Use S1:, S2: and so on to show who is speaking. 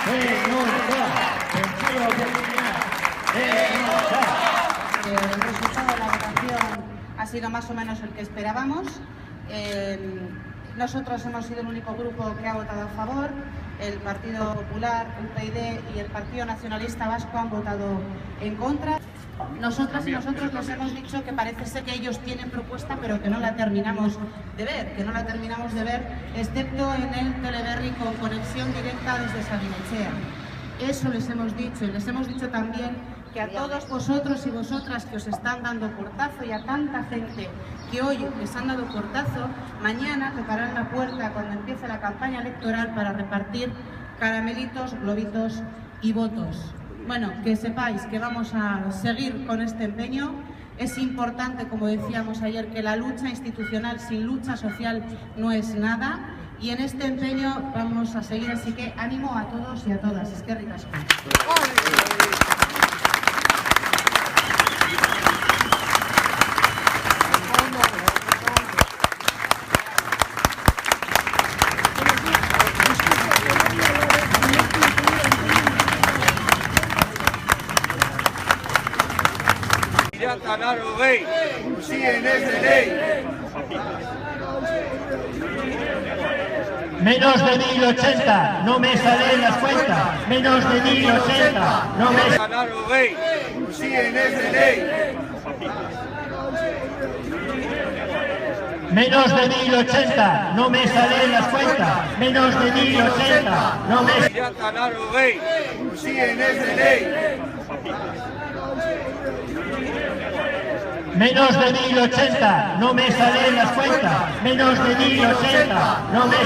S1: El resultado de la votación ha sido más o menos el que esperábamos. Nosotros hemos sido el único grupo que ha votado a favor. El Partido Popular, UPyD y el Partido Nacionalista Vasco han votado en contra. Nosotras y nosotros les hemos dicho que parece ser que ellos tienen propuesta, pero que no la terminamos de ver, excepto en el Teleberri con conexión directa desde Sabinechea. Eso les hemos dicho, y les hemos dicho también que a todos vosotros y vosotras que os están dando portazo y a tanta gente que hoy les han dado portazo, mañana tocarán la puerta cuando empiece la campaña electoral para repartir caramelitos, globitos y votos. Bueno, que sepáis que vamos a seguir con este empeño. Es importante, como decíamos ayer, que la lucha institucional sin lucha social no es nada. Y en este empeño vamos a seguir, así que ánimo a todos y a todas. Es que ricasco.
S2: Menos de 1080, no me salen las cuentas. Menos de 1080, no me Menos de 1080, no me salen las cuentas. Menos de 1080, no me Menos de 1080, no me salen las cuentas. Menos de 1080, no me